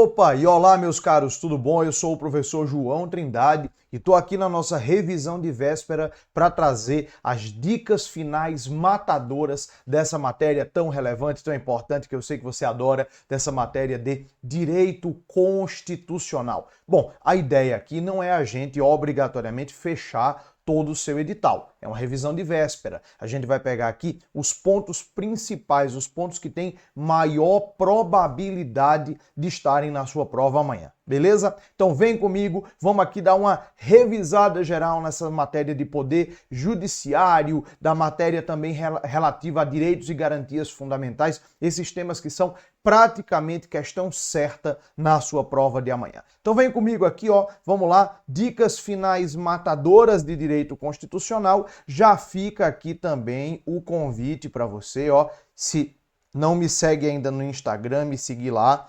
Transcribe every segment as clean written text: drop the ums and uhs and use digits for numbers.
Opa, e olá meus caros, tudo bom? Eu sou o professor João Trindade e estou aqui na nossa revisão de véspera para trazer as dicas finais matadoras dessa matéria tão relevante, tão importante, que eu sei que você adora, dessa matéria de direito constitucional. Bom, a ideia aqui não é a gente obrigatoriamente fechar todo o seu edital. É uma revisão de véspera. A gente vai pegar aqui os pontos principais, os pontos que têm maior probabilidade de estarem na sua prova amanhã. Beleza? Então vem comigo, vamos aqui dar uma revisada geral nessa matéria de poder judiciário, da matéria também relativa a direitos e garantias fundamentais, esses temas que são praticamente questão certa na sua prova de amanhã. Então vem comigo aqui, ó, vamos lá, dicas finais matadoras de direito constitucional. Já fica aqui também o convite para você, ó, se não me segue ainda no Instagram, me seguir lá.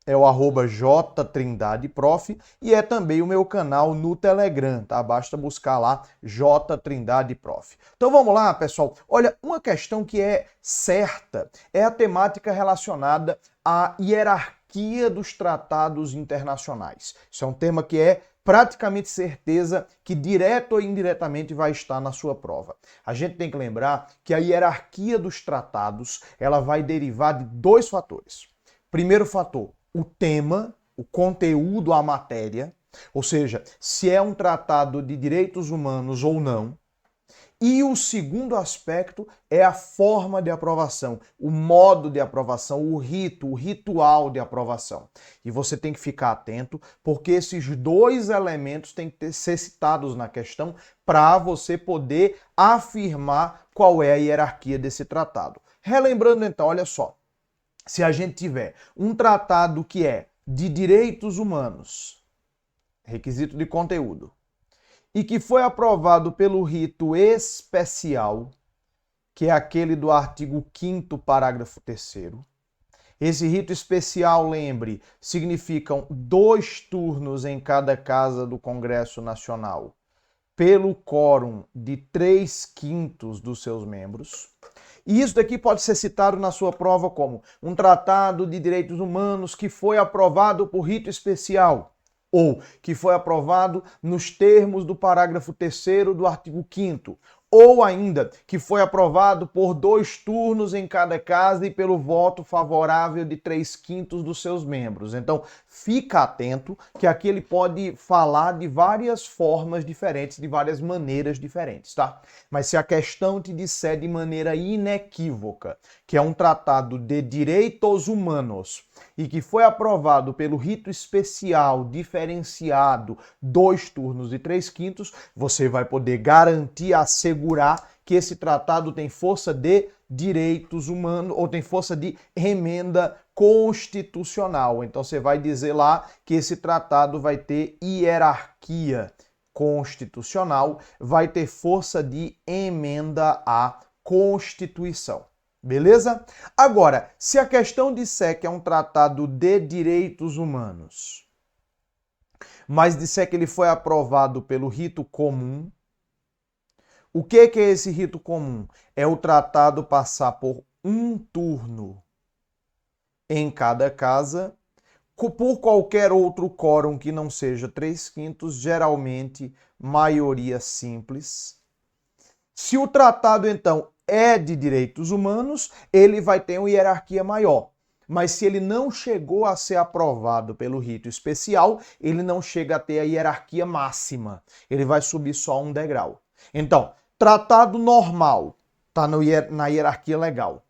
É o @jtrindadeprof e é também o meu canal no Telegram, tá? Basta buscar lá jtrindadeprof. Então vamos lá, pessoal. Olha, uma questão que é certa é a temática relacionada à hierarquia dos tratados internacionais. Isso é um tema que é praticamente certeza que direto ou indiretamente vai estar na sua prova. A gente tem que lembrar que a hierarquia dos tratados, ela vai derivar de dois fatores. Primeiro fator, o tema, o conteúdo, a matéria, ou seja, se é um tratado de direitos humanos ou não. E o segundo aspecto é a forma de aprovação, o modo de aprovação, o rito, o ritual de aprovação. E você tem que ficar atento, porque esses dois elementos têm que ser citados na questão para você poder afirmar qual é a hierarquia desse tratado. Relembrando então, olha só. Se a gente tiver um tratado que é de direitos humanos, requisito de conteúdo, e que foi aprovado pelo rito especial, que é aquele do artigo 5º, parágrafo 3º, esse rito especial, lembre, significam 2 turnos em cada casa do Congresso Nacional, pelo quórum de 3/5 dos seus membros. E isso daqui pode ser citado na sua prova como um tratado de direitos humanos que foi aprovado por rito especial ou que foi aprovado nos termos do parágrafo 3º do artigo 5º, ou ainda que foi aprovado por 2 turnos em cada casa e pelo voto favorável de 3/5 dos seus membros. Então, fica atento que aqui ele pode falar de várias formas diferentes, de várias maneiras diferentes, tá? Mas se a questão te disser de maneira inequívoca que é um tratado de direitos humanos e que foi aprovado pelo rito especial diferenciado 2 turnos e 3/5, você vai poder garantir, assegurar que esse tratado tem força de direitos humanos ou tem força de emenda constitucional. Então você vai dizer lá que esse tratado vai ter hierarquia constitucional, vai ter força de emenda à Constituição. Beleza? Agora, se a questão disser que é um tratado de direitos humanos, mas disser que ele foi aprovado pelo rito comum, o que é esse rito comum? É o tratado passar por um turno em cada casa, por qualquer outro quórum que não seja 3/5, geralmente maioria simples. Se o tratado, então, é de direitos humanos, ele vai ter uma hierarquia maior. Mas se ele não chegou a ser aprovado pelo rito especial, ele não chega a ter a hierarquia máxima. Ele vai subir só um degrau. Então, tratado normal está na hierarquia legal.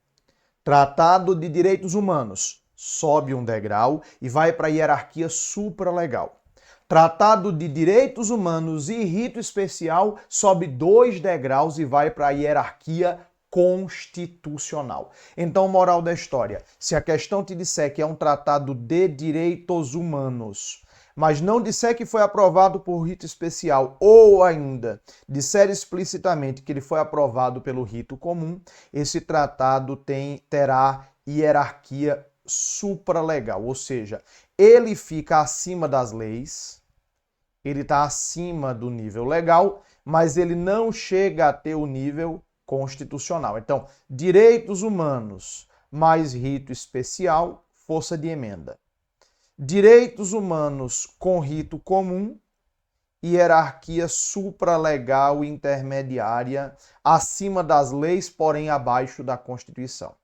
Tratado de direitos humanos sobe um degrau e vai para a hierarquia supralegal. Tratado de direitos humanos e rito especial sobe 2 degraus e vai para a hierarquia constitucional. Então, moral da história, se a questão te disser que é um tratado de direitos humanos, mas não disser que foi aprovado por rito especial, ou ainda disser explicitamente que ele foi aprovado pelo rito comum, esse tratado terá hierarquia supralegal, ou seja, ele fica acima das leis, ele está acima do nível legal, mas ele não chega a ter o nível constitucional. Então, direitos humanos mais rito especial, força de emenda. direitos humanos com rito comum, hierarquia supralegal intermediária acima das leis, porém abaixo da Constituição.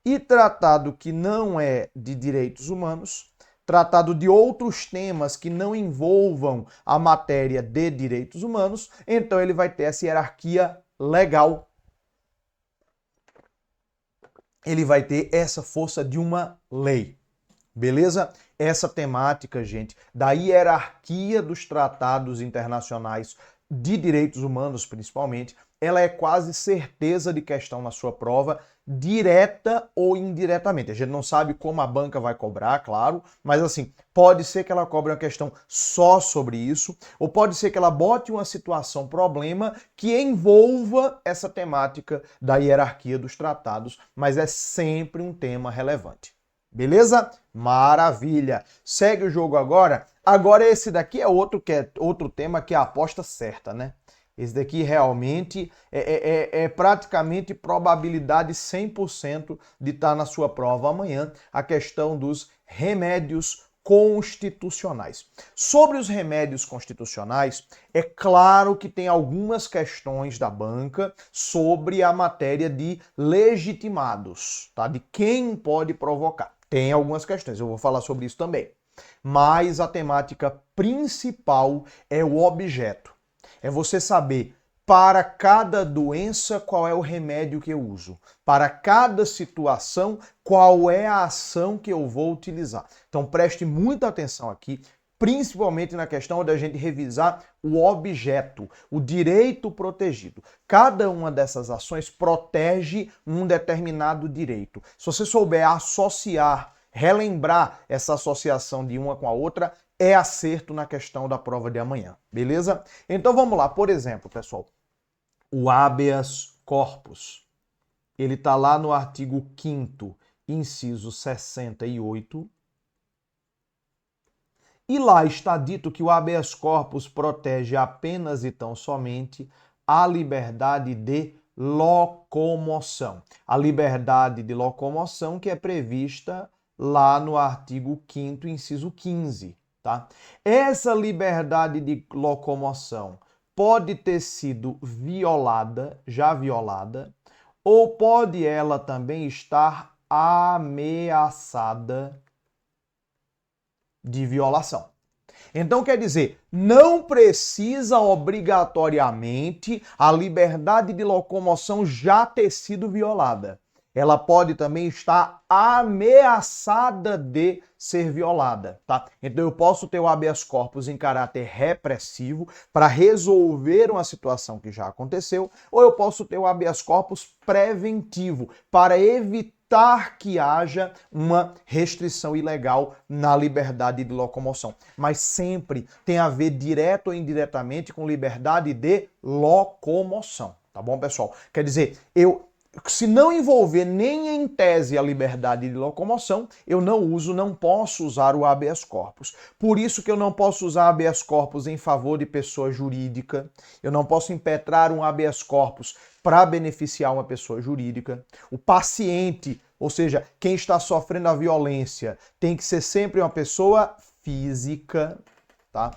E tratado que não é de direitos humanos, tratado de outros temas que não envolvam a matéria de direitos humanos, então ele vai ter essa hierarquia legal. Ele vai ter essa força de uma lei. Beleza? Essa temática, gente, da hierarquia dos tratados internacionais de direitos humanos, principalmente, ela é quase certeza de questão na sua prova, direta ou indiretamente. A gente não sabe como a banca vai cobrar, claro, mas assim, pode ser que ela cobre uma questão só sobre isso, ou pode ser que ela bote uma situação, problema, que envolva essa temática da hierarquia dos tratados, mas é sempre um tema relevante. Beleza? Maravilha! Segue o jogo agora. Agora esse daqui é outro tema que é a aposta certa, né? Esse daqui realmente é praticamente probabilidade 100% de estar na sua prova amanhã, a questão dos remédios constitucionais. Sobre os remédios constitucionais, é claro que tem algumas questões da banca sobre a matéria de legitimados, tá? De quem pode provocar. Tem algumas questões, eu vou falar sobre isso também. Mas a temática principal é o objeto. É você saber, para cada doença, qual é o remédio que eu uso. Para cada situação, qual é a ação que eu vou utilizar. Então preste muita atenção aqui, principalmente na questão da gente revisar o objeto, o direito protegido. Cada uma dessas ações protege um determinado direito. Se você souber associar, relembrar essa associação de uma com a outra, é acerto na questão da prova de amanhã, beleza? Então vamos lá, por exemplo, pessoal, o habeas corpus, ele está lá no artigo 5º, inciso 68, e lá está dito que o habeas corpus protege apenas e tão somente a liberdade de locomoção. A liberdade de locomoção que é prevista lá no artigo 5º, inciso 15. Tá? Essa liberdade de locomoção pode ter sido violada, já violada, ou pode ela também estar ameaçada de violação. Então, quer dizer, não precisa obrigatoriamente a liberdade de locomoção já ter sido violada. Ela pode também estar ameaçada de ser violada, tá? Então eu posso ter o habeas corpus em caráter repressivo para resolver uma situação que já aconteceu, ou eu posso ter o habeas corpus preventivo para evitar que haja uma restrição ilegal na liberdade de locomoção. Mas sempre tem a ver direto ou indiretamente com liberdade de locomoção, tá bom, pessoal? Quer dizer, se não envolver nem em tese a liberdade de locomoção, eu não posso usar o habeas corpus. Por isso que eu não posso usar habeas corpus em favor de pessoa jurídica, eu não posso impetrar um habeas corpus para beneficiar uma pessoa jurídica. O paciente, ou seja, quem está sofrendo a violência, tem que ser sempre uma pessoa física, tá?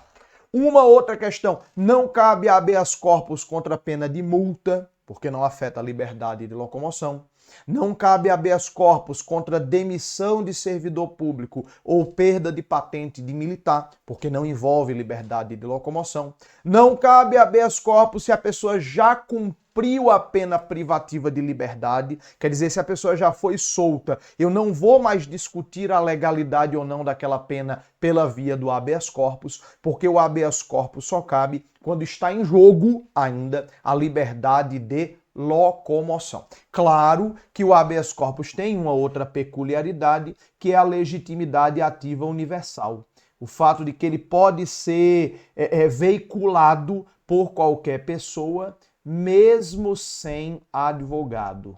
Uma outra questão, não cabe habeas corpus contra a pena de multa, porque não afeta a liberdade de locomoção. Não cabe habeas corpus contra demissão de servidor público ou perda de patente de militar, porque não envolve liberdade de locomoção. Não cabe habeas corpus se a pessoa já cumpriu a pena privativa de liberdade, quer dizer, se a pessoa já foi solta, eu não vou mais discutir a legalidade ou não daquela pena pela via do habeas corpus, porque o habeas corpus só cabe quando está em jogo ainda a liberdade de locomoção. Claro que o habeas corpus tem uma outra peculiaridade, que é a legitimidade ativa universal. O fato de que ele pode ser veiculado por qualquer pessoa, mesmo sem advogado.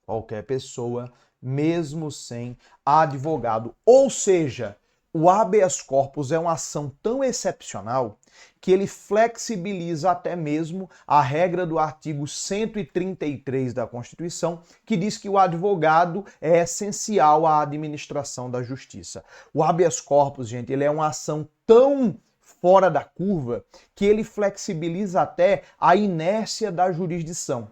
Qualquer pessoa, mesmo sem advogado. Ou seja, o habeas corpus é uma ação tão excepcional que ele flexibiliza até mesmo a regra do artigo 133 da Constituição, que diz que o advogado é essencial à administração da justiça. O habeas corpus, gente, ele é uma ação tão fora da curva que ele flexibiliza até a inércia da jurisdição.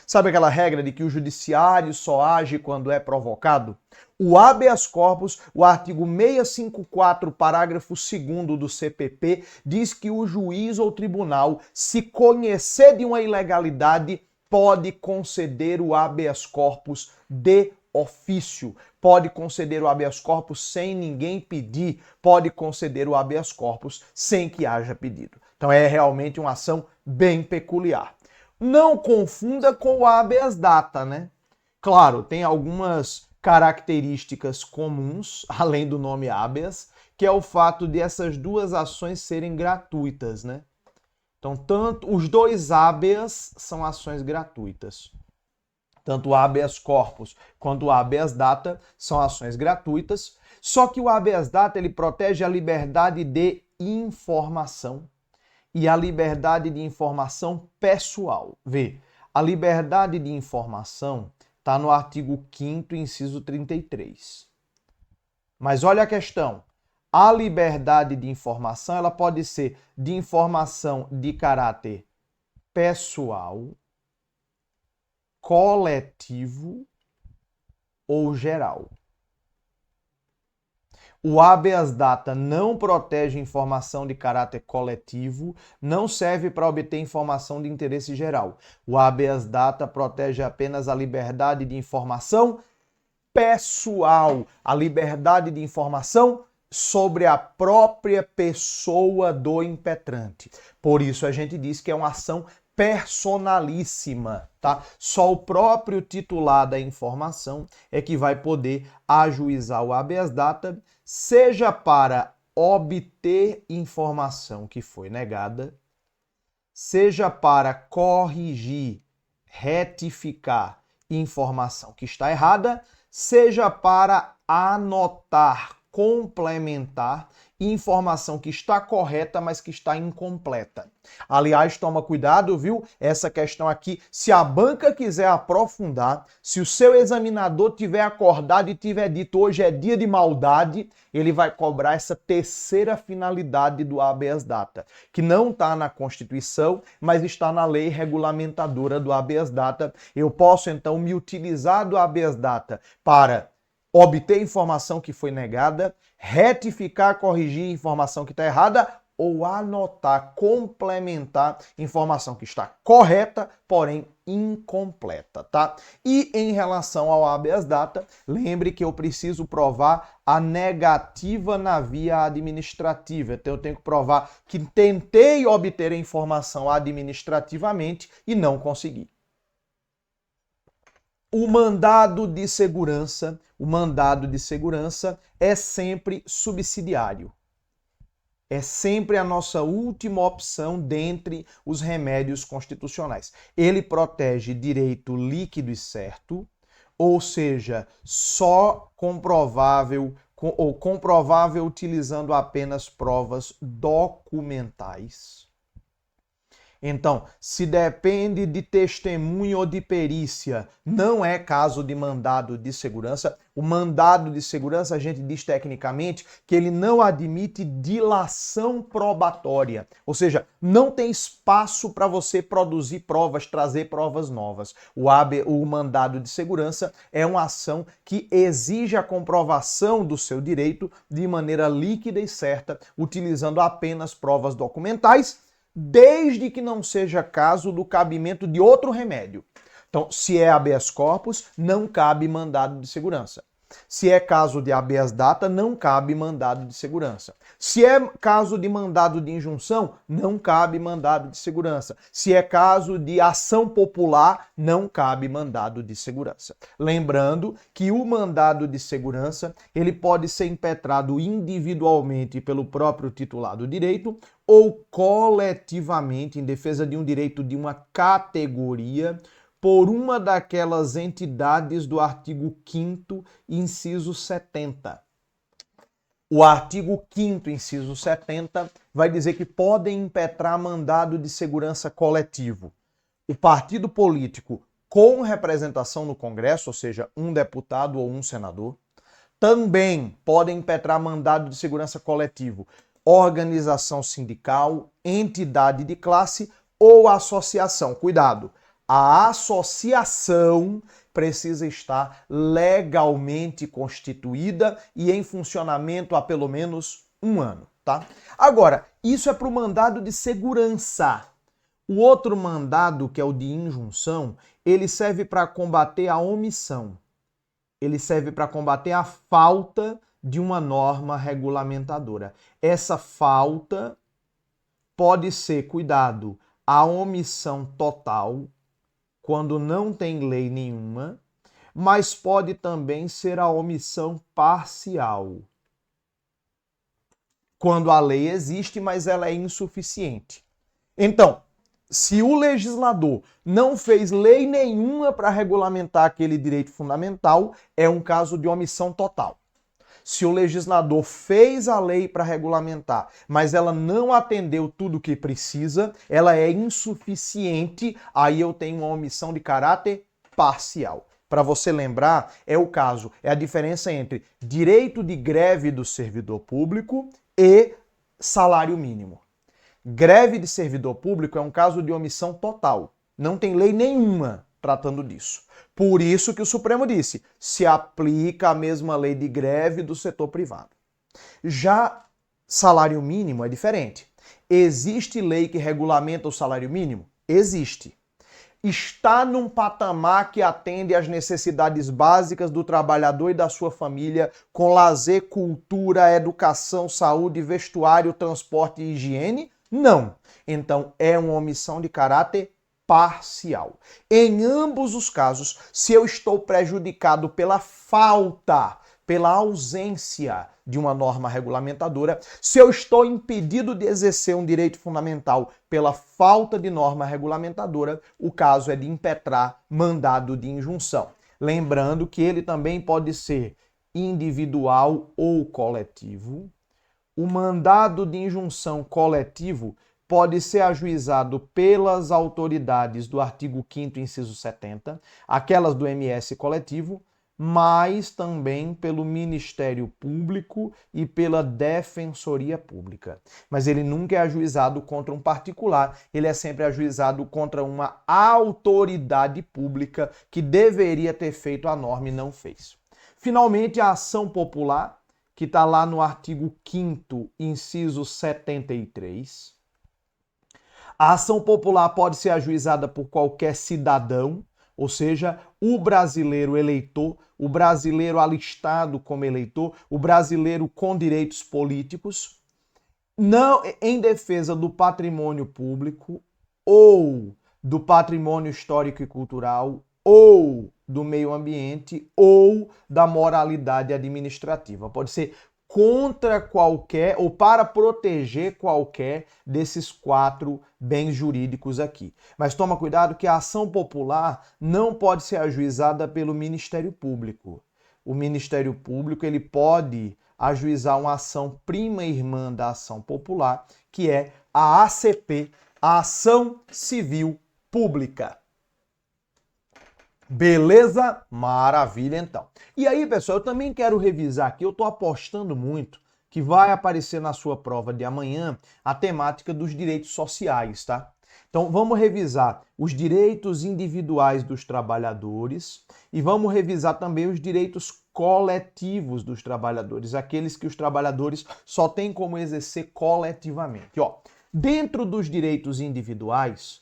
Sabe aquela regra de que o judiciário só age quando é provocado? O habeas corpus, o artigo 654, parágrafo 2º do CPP, diz que o juiz ou tribunal, se conhecer de uma ilegalidade, pode conceder o habeas corpus de ofício, pode conceder o habeas corpus sem ninguém pedir, pode conceder o habeas corpus sem que haja pedido. Então é realmente uma ação bem peculiar. Não confunda com o habeas data, né? Claro, tem algumas características comuns, além do nome habeas, que é o fato de essas duas ações serem gratuitas, né? Então, os dois habeas são ações gratuitas. Tanto o habeas corpus quanto o habeas data são ações gratuitas, só que o habeas data ele protege a liberdade de informação e a liberdade de informação pessoal. Vê, a liberdade de informação está no artigo 5º, inciso 33. Mas olha a questão. A liberdade de informação ela pode ser de informação de caráter pessoal, coletivo ou geral. O habeas data não protege informação de caráter coletivo, não serve para obter informação de interesse geral. O habeas data protege apenas a liberdade de informação pessoal, a liberdade de informação sobre a própria pessoa do impetrante. Por isso a gente diz que é uma ação personalíssima, tá? Só o próprio titular da informação é que vai poder ajuizar o habeas data, seja para obter informação que foi negada, seja para corrigir, retificar informação que está errada, seja para anotar, complementar informação que está correta, mas que está incompleta. Aliás, toma cuidado, viu? Essa questão aqui, se a banca quiser aprofundar, se o seu examinador tiver acordado e tiver dito hoje é dia de maldade, ele vai cobrar essa terceira finalidade do habeas data, que não está na Constituição, mas está na lei regulamentadora do habeas data. Eu posso, então, me utilizar do habeas data para obter informação que foi negada, retificar, corrigir informação que está errada ou anotar, complementar informação que está correta, porém incompleta, tá? E em relação ao habeas data, lembre que eu preciso provar a negativa na via administrativa. Então eu tenho que provar que tentei obter a informação administrativamente e não consegui. O mandado de segurança é sempre subsidiário. É sempre a nossa última opção dentre os remédios constitucionais. Ele protege direito líquido e certo, ou seja, só comprovável ou comprovável utilizando apenas provas documentais. Então, se depende de testemunho ou de perícia, não é caso de mandado de segurança. O mandado de segurança, a gente diz tecnicamente que ele não admite dilação probatória. Ou seja, não tem espaço para você produzir provas, trazer provas novas. O mandado de segurança é uma ação que exige a comprovação do seu direito de maneira líquida e certa, utilizando apenas provas documentais, desde que não seja caso do cabimento de outro remédio. Então, se é habeas corpus, não cabe mandado de segurança. Se é caso de habeas data, não cabe mandado de segurança. Se é caso de mandado de injunção, não cabe mandado de segurança. Se é caso de ação popular, não cabe mandado de segurança. Lembrando que o mandado de segurança, ele pode ser impetrado individualmente pelo próprio titular do direito ou coletivamente em defesa de um direito de uma categoria por uma daquelas entidades do artigo 5º, inciso 70. O artigo 5º, inciso 70, vai dizer que podem impetrar mandado de segurança coletivo o partido político com representação no Congresso, ou seja, um deputado ou um senador. Também podem impetrar mandado de segurança coletivo organização sindical, entidade de classe ou associação. Cuidado! A associação precisa estar legalmente constituída e em funcionamento há pelo menos um ano, tá? Agora, isso é para o mandado de segurança. O outro mandado, que é o de injunção, ele serve para combater a omissão. Ele serve para combater a falta de uma norma regulamentadora. Essa falta pode ser, cuidado, a omissão total, quando não tem lei nenhuma, mas pode também ser a omissão parcial, quando a lei existe, mas ela é insuficiente. Então, se o legislador não fez lei nenhuma para regulamentar aquele direito fundamental, é um caso de omissão total. Se o legislador fez a lei para regulamentar, mas ela não atendeu tudo o que precisa, ela é insuficiente, aí eu tenho uma omissão de caráter parcial. Para você lembrar, é a diferença entre direito de greve do servidor público e salário mínimo. Greve de servidor público é um caso de omissão total. Não tem lei nenhuma tratando disso. Por isso que o Supremo disse, se aplica a mesma lei de greve do setor privado. Já salário mínimo é diferente. Existe lei que regulamenta o salário mínimo? Existe. Está num patamar que atende às necessidades básicas do trabalhador e da sua família, com lazer, cultura, educação, saúde, vestuário, transporte e higiene? Não. Então é uma omissão de caráter parcial. Em ambos os casos, se eu estou prejudicado pela falta, pela ausência de uma norma regulamentadora, se eu estou impedido de exercer um direito fundamental pela falta de norma regulamentadora, o caso é de impetrar mandado de injunção. Lembrando que ele também pode ser individual ou coletivo. O mandado de injunção coletivo pode ser ajuizado pelas autoridades do artigo 5º, inciso 70, aquelas do MS coletivo, mas também pelo Ministério Público e pela Defensoria Pública. Mas ele nunca é ajuizado contra um particular, ele é sempre ajuizado contra uma autoridade pública que deveria ter feito a norma e não fez. Finalmente, a ação popular, que está lá no artigo 5º, inciso 73. A ação popular pode ser ajuizada por qualquer cidadão, ou seja, o brasileiro eleitor, o brasileiro alistado como eleitor, o brasileiro com direitos políticos, não em defesa do patrimônio público ou do patrimônio histórico e cultural ou do meio ambiente ou da moralidade administrativa. Pode ser contra qualquer ou para proteger qualquer desses 4 bens jurídicos aqui. Mas toma cuidado que a ação popular não pode ser ajuizada pelo Ministério Público. O Ministério Público ele pode ajuizar uma ação prima irmã da ação popular, que é a ACP, a Ação Civil Pública. Beleza? Maravilha, então. E aí, pessoal, eu também quero revisar aqui, eu estou apostando muito que vai aparecer na sua prova de amanhã a temática dos direitos sociais, tá? Então, vamos revisar os direitos individuais dos trabalhadores e vamos revisar também os direitos coletivos dos trabalhadores, aqueles que os trabalhadores só têm como exercer coletivamente. Ó, dentro dos direitos individuais,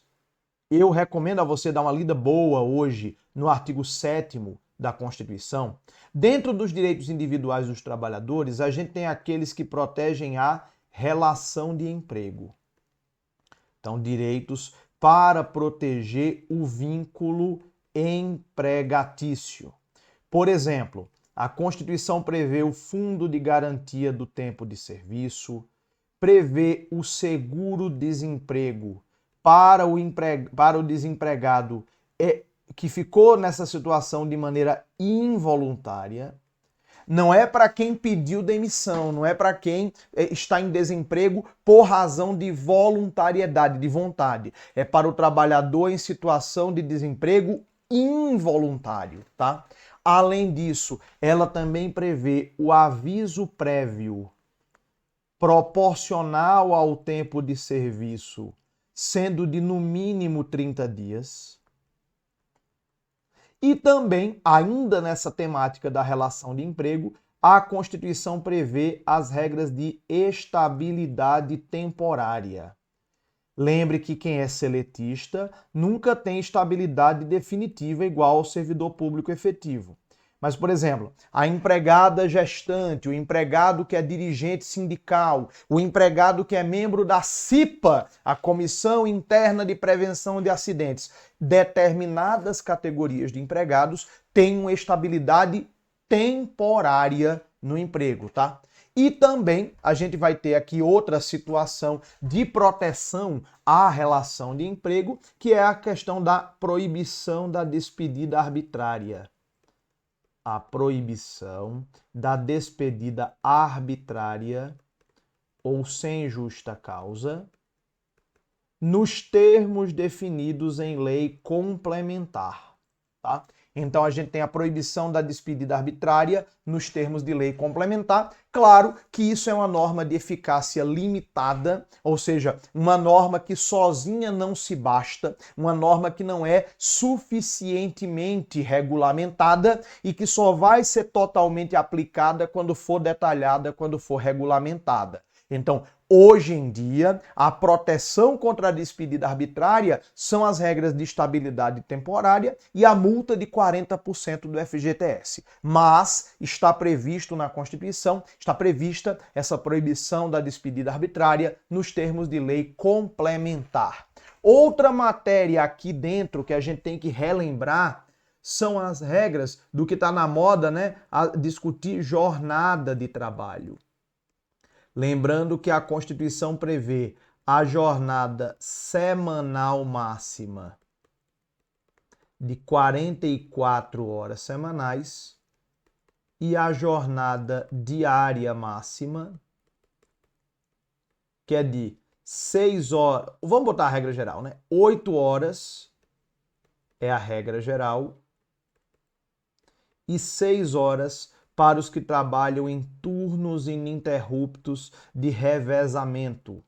eu recomendo a você dar uma lida boa hoje no artigo 7º da Constituição. Dentro dos direitos individuais dos trabalhadores, a gente tem aqueles que protegem a relação de emprego. Então, direitos para proteger o vínculo empregatício. Por exemplo, a Constituição prevê o Fundo de Garantia do Tempo de Serviço, prevê o seguro-desemprego para o desempregado que ficou nessa situação de maneira involuntária. Não é para quem pediu demissão, não é para quem está em desemprego por razão de voluntariedade, de vontade. É para o trabalhador em situação de desemprego involuntário, tá? Além disso, ela também prevê o aviso prévio proporcional ao tempo de serviço, sendo de no mínimo 30 dias. E também, ainda nessa temática da relação de emprego, a Constituição prevê as regras de estabilidade temporária. Lembre que quem é seletista nunca tem estabilidade definitiva igual ao servidor público efetivo. Mas, por exemplo, a empregada gestante, o empregado que é dirigente sindical, o empregado que é membro da CIPA, a Comissão Interna de Prevenção de Acidentes, determinadas categorias de empregados têm uma estabilidade temporária no emprego, tá? E também a gente vai ter aqui outra situação de proteção à relação de emprego, que é a questão da proibição da despedida arbitrária. A proibição da despedida arbitrária ou sem justa causa, nos termos definidos em lei complementar, tá? Então a gente tem a proibição da despedida arbitrária nos termos de lei complementar. Claro que isso é uma norma de eficácia limitada, ou seja, uma norma que sozinha não se basta, uma norma que não é suficientemente regulamentada e que só vai ser totalmente aplicada quando for detalhada, quando for regulamentada. Então, hoje em dia, a proteção contra a despedida arbitrária são as regras de estabilidade temporária e a multa de 40% do FGTS. Mas está previsto na Constituição, está prevista essa proibição da despedida arbitrária nos termos de lei complementar. Outra matéria aqui dentro que a gente tem que relembrar são as regras do que está na moda, né? A discutir jornada de trabalho. Lembrando que a Constituição prevê a jornada semanal máxima de 44 horas semanais e a jornada diária máxima, que é de 6 horas, vamos botar a regra geral, né? 8 horas é a regra geral e 6 horas para os que trabalham em turnos ininterruptos de revezamento.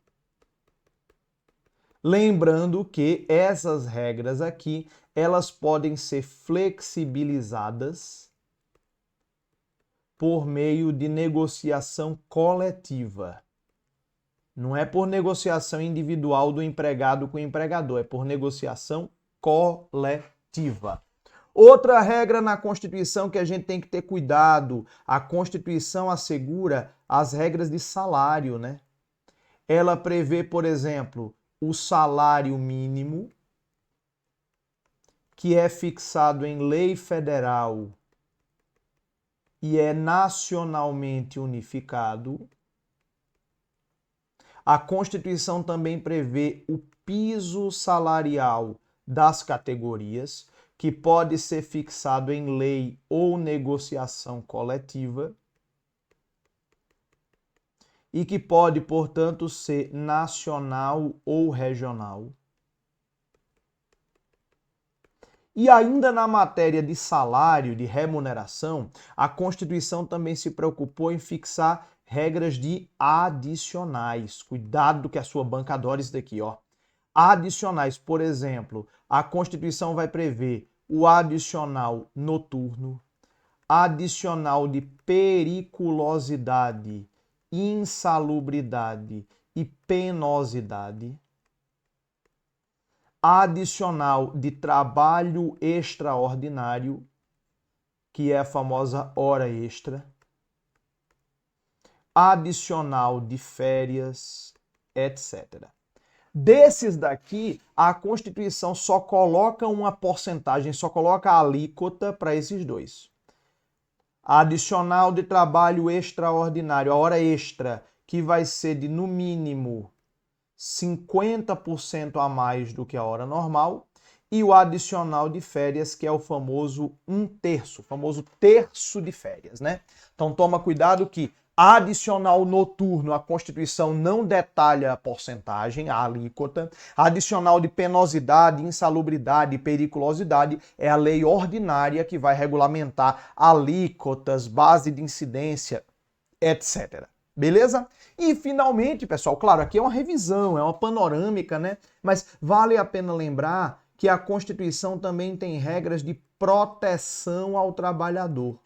Lembrando que essas regras aqui, elas podem ser flexibilizadas por meio de negociação coletiva. Não é por negociação individual do empregado com o empregador, é por negociação coletiva. Outra regra na Constituição que a gente tem que ter cuidado, a Constituição assegura as regras de salário, né? Ela prevê, por exemplo, o salário mínimo, que é fixado em lei federal e é nacionalmente unificado. A Constituição também prevê o piso salarial das categorias, que pode ser fixado em lei ou negociação coletiva e que pode, portanto, ser nacional ou regional. E ainda na matéria de salário, de remuneração, a Constituição também se preocupou em fixar regras de adicionais. Cuidado que a sua banca adora isso daqui, ó. Adicionais, por exemplo, a Constituição vai prever o adicional noturno, adicional de periculosidade, insalubridade e penosidade, adicional de trabalho extraordinário, que é a famosa hora extra, adicional de férias, etc. Desses daqui, a Constituição só coloca uma porcentagem, só coloca a alíquota para esses dois. Adicional de trabalho extraordinário, a hora extra, que vai ser de, no mínimo, 50% a mais do que a hora normal, e o adicional de férias, que é o famoso 1/3, o famoso terço de férias, né? Então toma cuidado que adicional noturno, a Constituição não detalha a porcentagem, a alíquota. Adicional de penosidade, insalubridade e periculosidade é a lei ordinária que vai regulamentar alíquotas, base de incidência, etc. Beleza? E finalmente, pessoal, claro, aqui é uma revisão, é uma panorâmica, né? Mas vale a pena lembrar que a Constituição também tem regras de proteção ao trabalhador.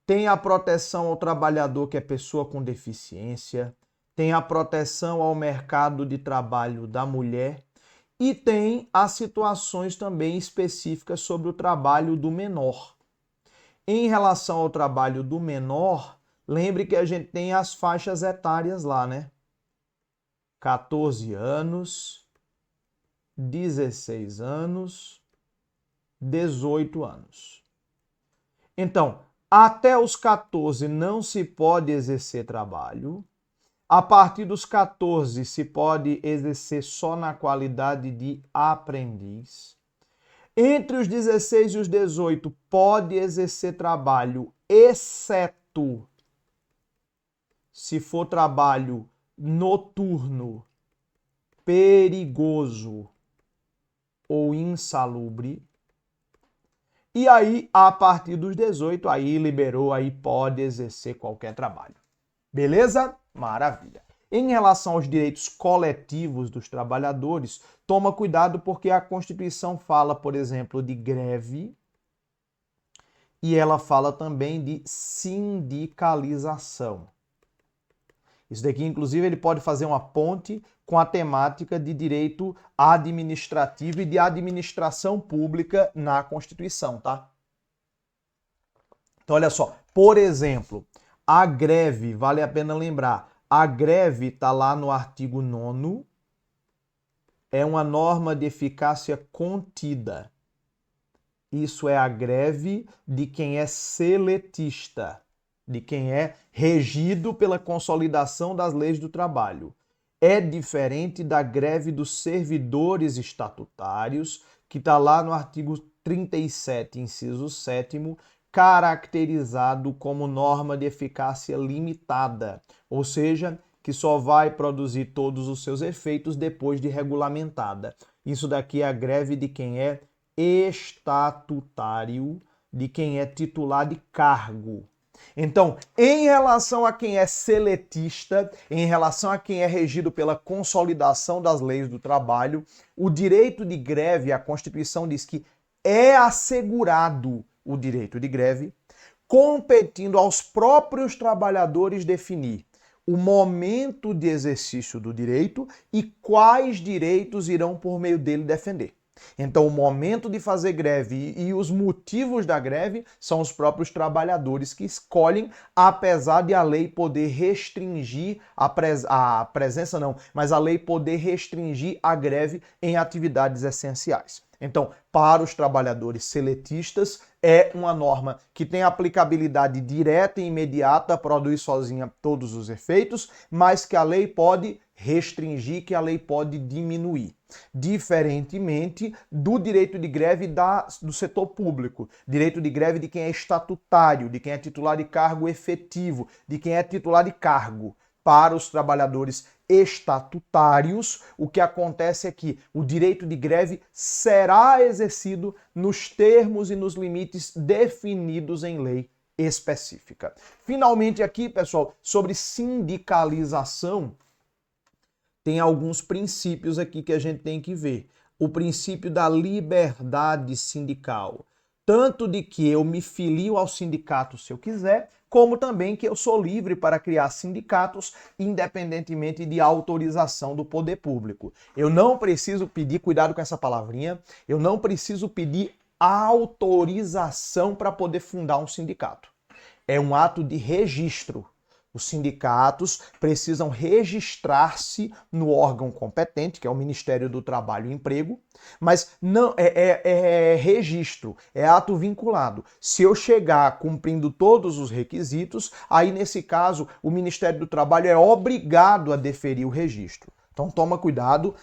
Tem a proteção ao trabalhador que é pessoa com deficiência, tem a proteção ao mercado de trabalho da mulher e tem as situações também específicas sobre o trabalho do menor. Em relação ao trabalho do menor, lembre que a gente tem as faixas etárias lá, né? 14 anos, 16 anos, 18 anos. Então, até os 14 não se pode exercer trabalho. A partir dos 14 se pode exercer só na qualidade de aprendiz. Entre os 16 e os 18 pode exercer trabalho, exceto se for trabalho noturno, perigoso ou insalubre. E aí, a partir dos 18, aí liberou, aí pode exercer qualquer trabalho. Beleza? Maravilha. Em relação aos direitos coletivos dos trabalhadores, toma cuidado porque a Constituição fala, por exemplo, de greve e ela fala também de sindicalização. Isso daqui, inclusive, ele pode fazer uma ponte com a temática de direito administrativo e de administração pública na Constituição, tá? Então, olha só. Por exemplo, a greve, vale a pena lembrar, a greve está lá no artigo 9º, é uma norma de eficácia contida. Isso é a greve de quem é seletista, de quem é regido pela consolidação das leis do trabalho. É diferente da greve dos servidores estatutários, que está lá no artigo 37, inciso 7º, caracterizado como norma de eficácia limitada, ou seja, que só vai produzir todos os seus efeitos depois de regulamentada. Isso daqui é a greve de quem é estatutário, de quem é titular de cargo. Então, em relação a quem é seletista, em relação a quem é regido pela consolidação das leis do trabalho, o direito de greve, a Constituição diz que é assegurado o direito de greve, competindo aos próprios trabalhadores definir o momento de exercício do direito e quais direitos irão por meio dele defender. Então, o momento de fazer greve e os motivos da greve são os próprios trabalhadores que escolhem, apesar de a lei poder restringir a presença, não, mas a lei poder restringir a greve em atividades essenciais. Então, para os trabalhadores seletistas, é uma norma que tem aplicabilidade direta e imediata, produz sozinha todos os efeitos, mas que a lei pode restringir, que a lei pode diminuir. Diferentemente do direito de greve do setor público, direito de greve de quem é estatutário, de quem é titular de cargo efetivo, de quem é titular de cargo. Para os trabalhadores estatutários, o que acontece é que o direito de greve será exercido nos termos e nos limites definidos em lei específica. Finalmente aqui, pessoal, sobre sindicalização, tem alguns princípios aqui que a gente tem que ver. O princípio da liberdade sindical, tanto de que eu me filio ao sindicato se eu quiser, como também que eu sou livre para criar sindicatos independentemente de autorização do poder público. Eu não preciso pedir, cuidado com essa palavrinha, eu não preciso pedir autorização para poder fundar um sindicato. É um ato de registro. Os sindicatos precisam registrar-se no órgão competente, que é o Ministério do Trabalho e Emprego, mas não é registro, é ato vinculado. Se eu chegar cumprindo todos os requisitos, aí nesse caso o Ministério do Trabalho é obrigado a deferir o registro. Então toma cuidado,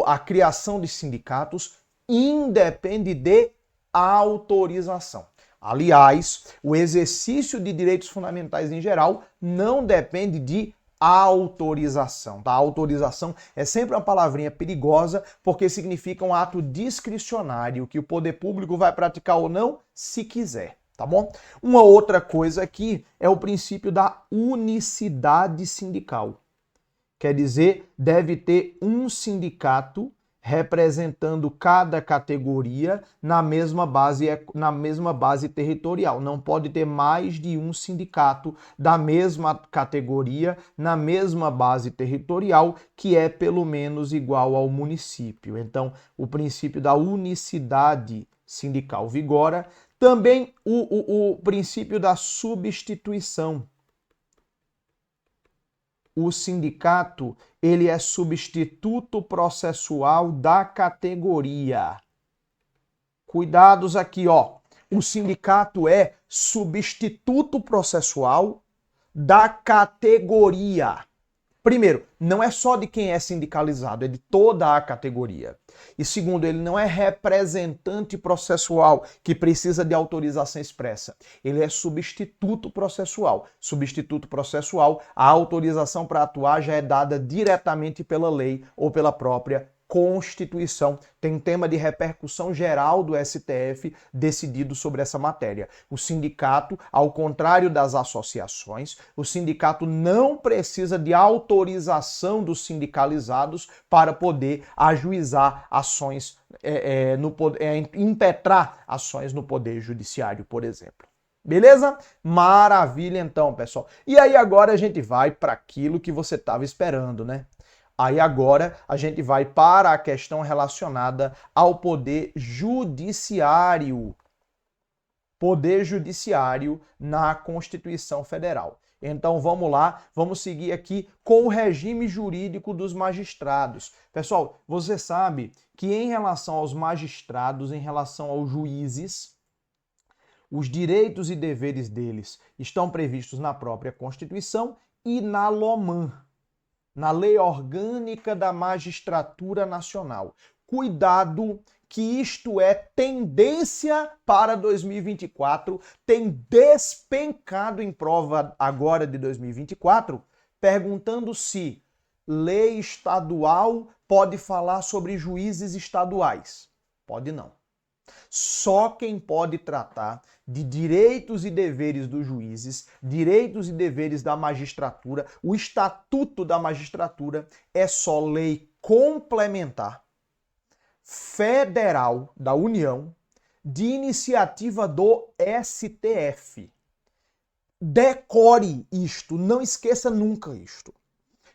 a criação de sindicatos independe de autorização. Aliás, o exercício de direitos fundamentais em geral não depende de autorização. Tá? A autorização é sempre uma palavrinha perigosa porque significa um ato discricionário que o poder público vai praticar ou não, se quiser. Tá bom? Uma outra coisa aqui é o princípio da unicidade sindical. Quer dizer, deve ter um sindicato representando cada categoria na mesma base territorial. Não pode ter mais de um sindicato da mesma categoria na mesma base territorial, que é pelo menos igual ao município. Então, o princípio da unicidade sindical vigora. Também o princípio da substituição. O sindicato, ele é substituto processual da categoria. Cuidados aqui, ó. O sindicato é substituto processual da categoria. Primeiro, não é só de quem é sindicalizado, é de toda a categoria. E segundo, ele não é representante processual que precisa de autorização expressa. Ele é substituto processual. Substituto processual, a autorização para atuar já é dada diretamente pela lei ou pela própria Constituição. Tem tema de repercussão geral do STF decidido sobre essa matéria. O sindicato, ao contrário das associações, o sindicato não precisa de autorização dos sindicalizados para poder ajuizar ações, impetrar ações no Poder Judiciário, por exemplo. Beleza? Maravilha então, pessoal. E aí agora a gente vai para aquilo que você estava esperando, né? Aí agora a gente vai para a questão relacionada ao Poder Judiciário. Poder Judiciário na Constituição Federal. Então vamos lá, vamos seguir aqui com o regime jurídico dos magistrados. Pessoal, você sabe que em relação aos magistrados, em relação aos juízes, os direitos e deveres deles estão previstos na própria Constituição e na LOMAN, na Lei Orgânica da Magistratura Nacional. Cuidado que isto é tendência para 2024, tem despencado em prova agora de 2024, perguntando se lei estadual pode falar sobre juízes estaduais. Pode não. Só quem pode tratar de direitos e deveres dos juízes, direitos e deveres da magistratura, o Estatuto da Magistratura é só lei complementar federal da União de iniciativa do STF. Decore isto, não esqueça nunca isto.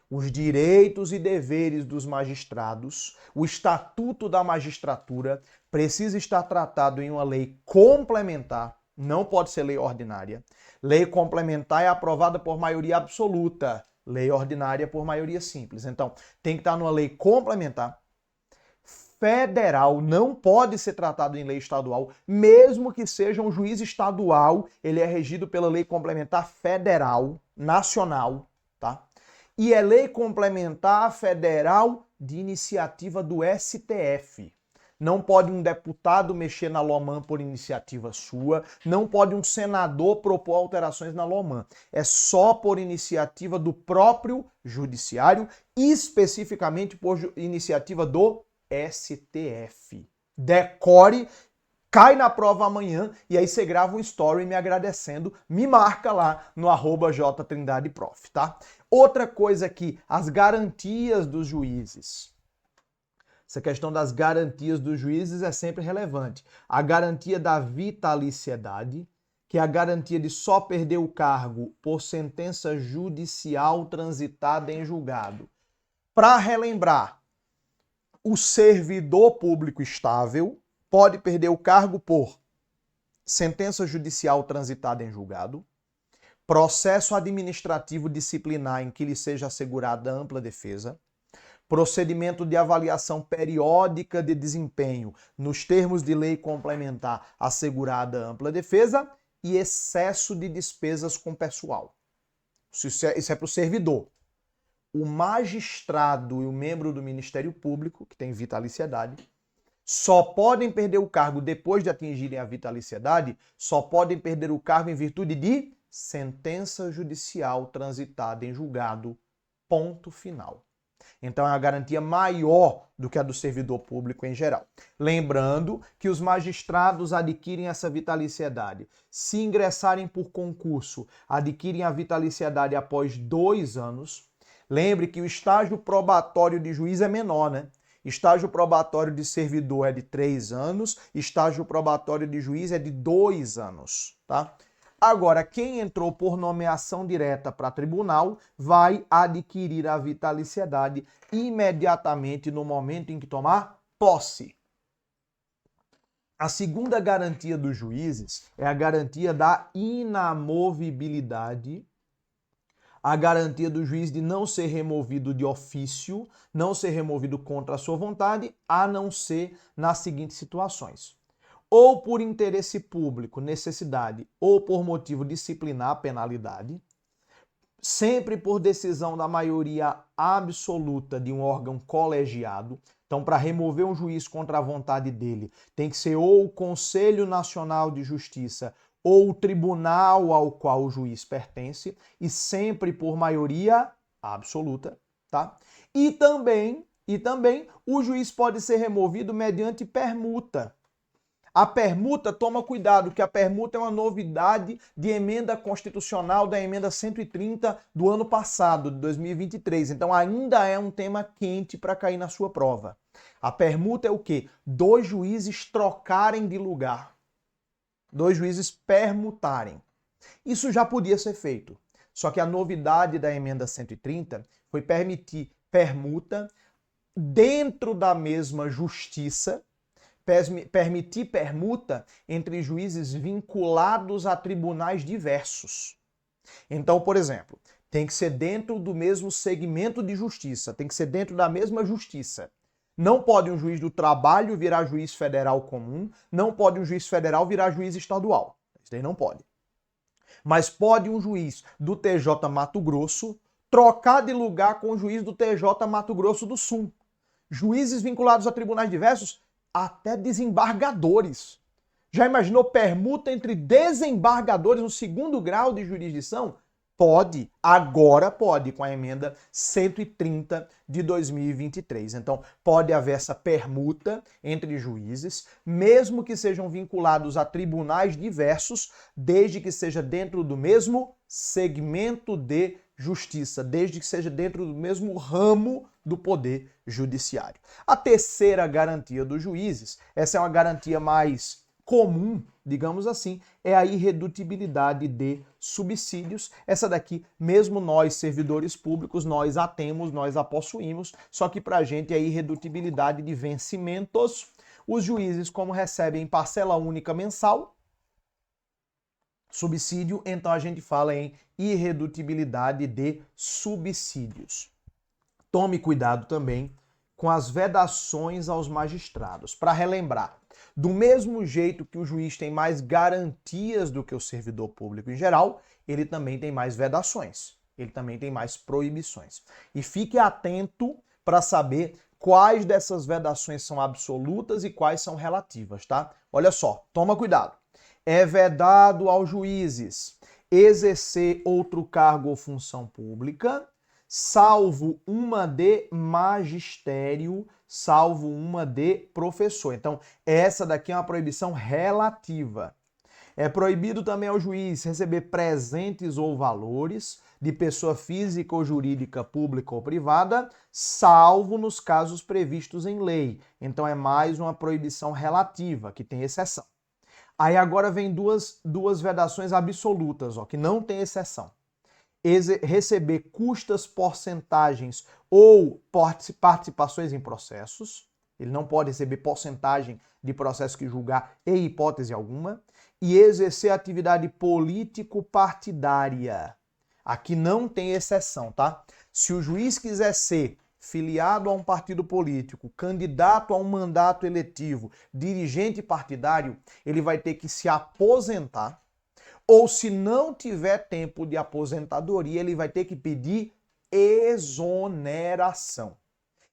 Os direitos e deveres dos magistrados, o Estatuto da Magistratura precisa estar tratado em uma lei complementar, não pode ser lei ordinária. Lei complementar é aprovada por maioria absoluta, lei ordinária por maioria simples. Então, tem que estar numa lei complementar federal, não pode ser tratado em lei estadual, mesmo que seja um juiz estadual, ele é regido pela lei complementar federal, nacional, tá? E é lei complementar federal de iniciativa do STF. Não pode um deputado mexer na LOMAN por iniciativa sua, não pode um senador propor alterações na LOMAN. É só por iniciativa do próprio judiciário, especificamente por iniciativa do STF. Decore, cai na prova amanhã e aí você grava um story me agradecendo, me marca lá no @jtrinidadeprof, tá? Outra coisa aqui, as garantias dos juízes. Essa questão das garantias dos juízes é sempre relevante. A garantia da vitaliciedade, que é a garantia de só perder o cargo por sentença judicial transitada em julgado. Para relembrar, o servidor público estável pode perder o cargo por sentença judicial transitada em julgado, processo administrativo disciplinar em que lhe seja assegurada ampla defesa, procedimento de avaliação periódica de desempenho nos termos de lei complementar assegurada ampla defesa e excesso de despesas com pessoal. Isso é para o servidor. O magistrado e o membro do Ministério Público, que tem vitaliciedade, só podem perder o cargo depois de atingirem a vitaliciedade, só podem perder o cargo em virtude de sentença judicial transitada em julgado, ponto final. Então é uma garantia maior do que a do servidor público em geral. Lembrando que os magistrados adquirem essa vitaliciedade. Se ingressarem por concurso, adquirem a vitaliciedade após 2 anos. Lembre que o estágio probatório de juiz é menor, né? Estágio probatório de servidor é de 3 anos, estágio probatório de juiz é de 2 anos, tá? Agora, quem entrou por nomeação direta para tribunal vai adquirir a vitaliciedade imediatamente no momento em que tomar posse. A segunda garantia dos juízes é a garantia da inamovibilidade, a garantia do juiz de não ser removido de ofício, não ser removido contra a sua vontade, a não ser nas seguintes situações: ou por interesse público, necessidade, ou por motivo disciplinar, penalidade, sempre por decisão da maioria absoluta de um órgão colegiado. Então, para remover um juiz contra a vontade dele, tem que ser ou o Conselho Nacional de Justiça ou o tribunal ao qual o juiz pertence, e sempre por maioria absoluta, tá? E também o juiz pode ser removido mediante permuta. A permuta, toma cuidado, que a permuta é uma novidade de emenda constitucional da emenda 130 do ano passado, de 2023. Então ainda é um tema quente para cair na sua prova. A permuta é o quê? 2 juízes trocarem de lugar. 2 juízes permutarem. Isso já podia ser feito. Só que a novidade da emenda 130 foi permitir permuta dentro da mesma justiça, permitir permuta entre juízes vinculados a tribunais diversos. Então, por exemplo, tem que ser dentro do mesmo segmento de justiça, tem que ser dentro da mesma justiça. Não pode um juiz do trabalho virar juiz federal comum, não pode um juiz federal virar juiz estadual. Isso daí não pode. Mas pode um juiz do TJ Mato Grosso trocar de lugar com o juiz do TJ Mato Grosso do Sul. Juízes vinculados a tribunais diversos, até desembargadores. Já imaginou permuta entre desembargadores no 2º grau de jurisdição? Pode, agora pode, com a emenda 130 de 2023. Então, pode haver essa permuta entre juízes, mesmo que sejam vinculados a tribunais diversos, desde que seja dentro do mesmo segmento de justiça, desde que seja dentro do mesmo ramo do poder judiciário. A terceira garantia dos juízes, essa é uma garantia mais comum, digamos assim, é a irredutibilidade de subsídios. Essa daqui, mesmo nós, servidores públicos, nós a temos, nós a possuímos, só que para a gente é a irredutibilidade de vencimentos. Os juízes, como recebem parcela única mensal, subsídio, então a gente fala em irredutibilidade de subsídios. Tome cuidado também com as vedações aos magistrados. Para relembrar, do mesmo jeito que o juiz tem mais garantias do que o servidor público em geral, ele também tem mais vedações, ele também tem mais proibições. E fique atento para saber quais dessas vedações são absolutas e quais são relativas, tá? Olha só, toma cuidado. É vedado aos juízes exercer outro cargo ou função pública, salvo uma de magistério, salvo uma de professor. Então, essa daqui é uma proibição relativa. É proibido também ao juiz receber presentes ou valores de pessoa física ou jurídica, pública ou privada, salvo nos casos previstos em lei. Então, é mais uma proibição relativa, que tem exceção. Aí agora vem duas vedações absolutas, ó, que não tem exceção. Receber custas, porcentagens ou participações em processos. Ele não pode receber porcentagem de processo que julgar em hipótese alguma. E exercer atividade político-partidária. Aqui não tem exceção, tá? Se o juiz quiser ser filiado a um partido político, candidato a um mandato eletivo, dirigente partidário, ele vai ter que se aposentar. Ou se não tiver tempo de aposentadoria, ele vai ter que pedir exoneração.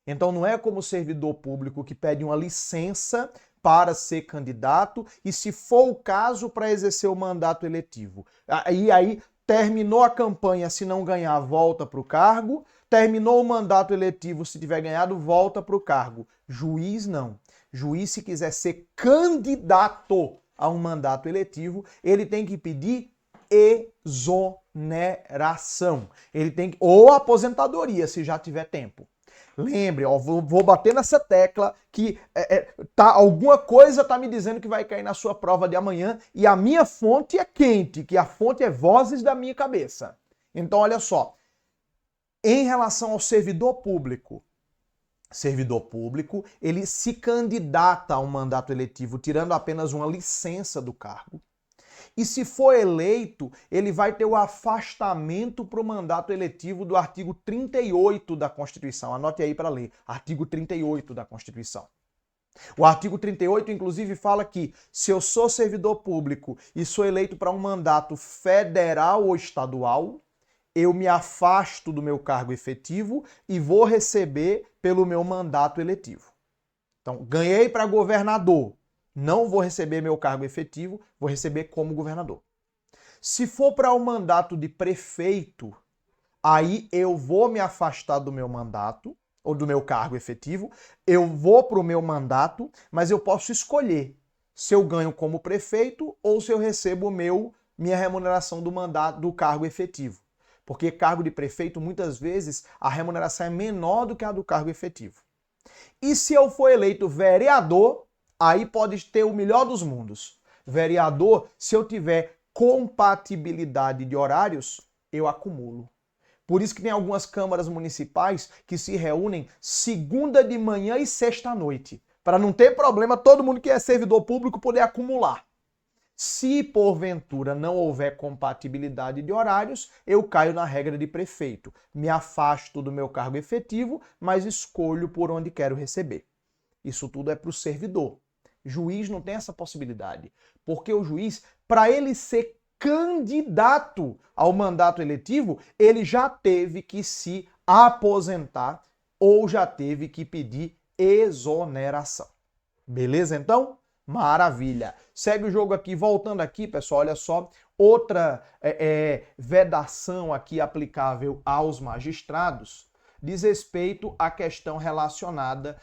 Então não é como servidor público que pede uma licença para ser candidato e, se for o caso, para exercer o mandato eletivo. E aí terminou a campanha, se não ganhar, volta para o cargo. Terminou o mandato eletivo, se tiver ganhado, volta para o cargo. Juiz não. Juiz, se quiser ser candidato a um mandato eletivo, ele tem que pedir exoneração. Ele tem que, ou aposentadoria, se já tiver tempo. Lembre, ó, vou bater nessa tecla que alguma coisa tá me dizendo que vai cair na sua prova de amanhã e a minha fonte é quente, que a fonte é vozes da minha cabeça. Então, olha só, em relação ao servidor público, ele se candidata a um mandato eletivo tirando apenas uma licença do cargo. E se for eleito, ele vai ter o afastamento para o mandato eletivo do artigo 38 da Constituição. Anote aí para ler. Artigo 38 da Constituição. O artigo 38, inclusive, fala que se eu sou servidor público e sou eleito para um mandato federal ou estadual, eu me afasto do meu cargo efetivo e vou receber pelo meu mandato eletivo. Então, ganhei para governador. Não vou receber meu cargo efetivo, vou receber como governador. Se for para o mandato de prefeito, aí eu vou me afastar do meu mandato, ou do meu cargo efetivo, eu vou para o meu mandato, mas eu posso escolher se eu ganho como prefeito ou se eu recebo minha remuneração do mandato, do cargo efetivo. Porque cargo de prefeito, muitas vezes, a remuneração é menor do que a do cargo efetivo. E se eu for eleito vereador, aí pode ter o melhor dos mundos. Vereador, se eu tiver compatibilidade de horários, eu acumulo. Por isso que tem algumas câmaras municipais que se reúnem segunda de manhã e sexta à noite, para não ter problema todo mundo que é servidor público poder acumular. Se porventura não houver compatibilidade de horários, eu caio na regra de prefeito. Me afasto do meu cargo efetivo, mas escolho por onde quero receber. Isso tudo é para o servidor. Juiz não tem essa possibilidade, porque o juiz, para ele ser candidato ao mandato eletivo, ele já teve que se aposentar ou já teve que pedir exoneração. Beleza, então? Maravilha. Segue o jogo aqui. Voltando aqui, pessoal, olha só. Outra vedação aqui aplicável aos magistrados diz respeito à questão relacionada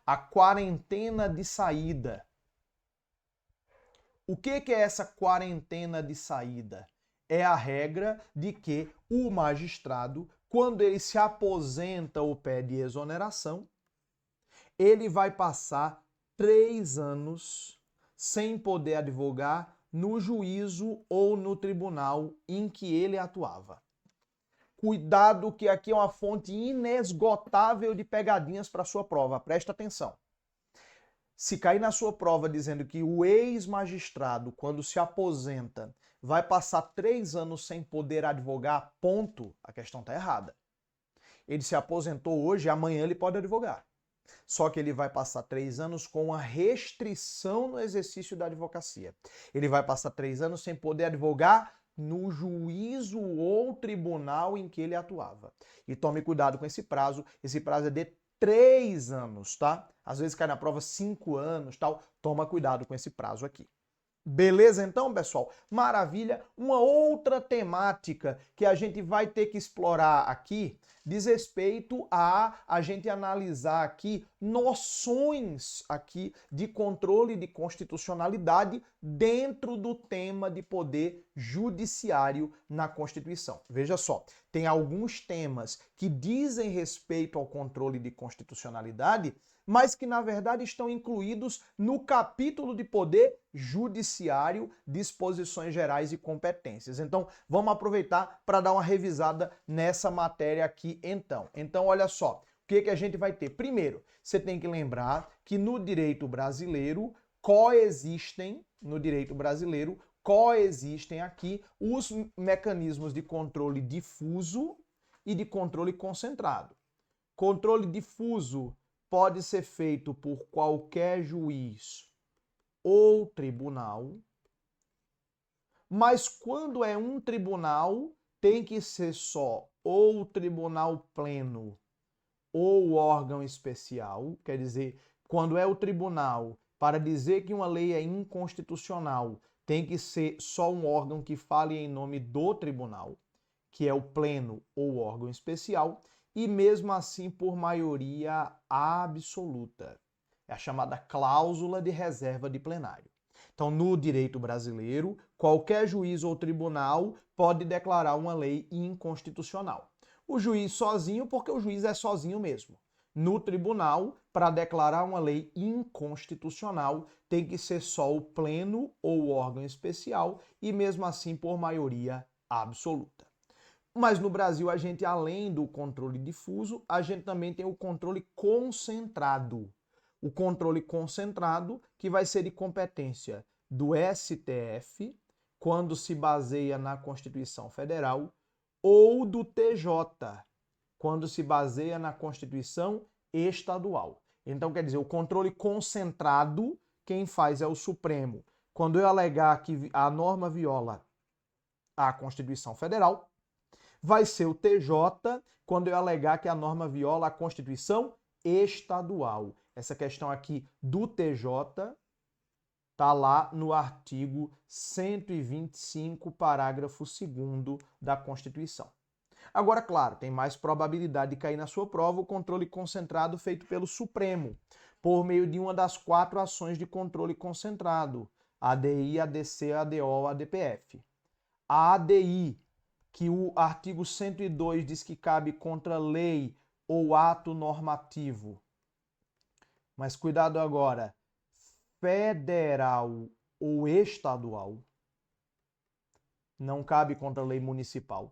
à quarentena de saída. O que é essa quarentena de saída? É a regra de que o magistrado, quando ele se aposenta ou pede exoneração, ele vai passar 3 anos sem poder advogar no juízo ou no tribunal em que ele atuava. Cuidado que aqui é uma fonte inesgotável de pegadinhas para sua prova, presta atenção. Se cair na sua prova dizendo que o ex-magistrado, quando se aposenta, vai passar 3 anos sem poder advogar, ponto, a questão está errada. Ele se aposentou hoje, amanhã ele pode advogar. Só que ele vai passar 3 anos com uma restrição no exercício da advocacia. Ele vai passar 3 anos sem poder advogar no juízo ou tribunal em que ele atuava. E tome cuidado com esse prazo é de 3 anos, tá? Às vezes cai na prova 5 anos, tal. Toma cuidado com esse prazo aqui. Beleza então, pessoal? Maravilha. Uma outra temática que a gente vai ter que explorar aqui diz respeito a gente analisar aqui noções aqui de controle de constitucionalidade dentro do tema de poder judiciário na Constituição. Veja só, tem alguns temas que dizem respeito ao controle de constitucionalidade, mas que na verdade estão incluídos no capítulo de poder judiciário, disposições gerais e competências. Então, vamos aproveitar para dar uma revisada nessa matéria aqui então. Então, olha só, o que a gente vai ter? Primeiro, você tem que lembrar que no direito brasileiro coexistem aqui os mecanismos de controle difuso e de controle concentrado. Controle difuso pode ser feito por qualquer juiz ou tribunal, mas quando é um tribunal, tem que ser só ou o tribunal pleno ou órgão especial, quer dizer, quando é o tribunal, para dizer que uma lei é inconstitucional, tem que ser só um órgão que fale em nome do tribunal, que é o pleno ou órgão especial, e mesmo assim por maioria absoluta. É a chamada cláusula de reserva de plenário. Então, no direito brasileiro, qualquer juiz ou tribunal pode declarar uma lei inconstitucional. O juiz sozinho, porque o juiz é sozinho mesmo. No tribunal, para declarar uma lei inconstitucional, tem que ser só o pleno ou órgão especial e mesmo assim por maioria absoluta. Mas no Brasil, a gente, além do controle difuso, a gente também tem o controle concentrado. O controle concentrado, que vai ser de competência do STF, quando se baseia na Constituição Federal, ou do TJ, quando se baseia na Constituição Estadual. Então, quer dizer, o controle concentrado, quem faz é o Supremo. Quando eu alegar que a norma viola a Constituição Federal, vai ser o TJ quando eu alegar que a norma viola a Constituição Estadual. Essa questão aqui do TJ está lá no artigo 125, parágrafo 2º da Constituição. Agora, claro, tem mais probabilidade de cair na sua prova o controle concentrado feito pelo Supremo, por meio de uma das 4 ações de controle concentrado, ADI, ADC, ADO, ADPF. A ADI, que o artigo 102 diz que cabe contra lei ou ato normativo. Mas cuidado agora, federal ou estadual, não cabe contra lei municipal.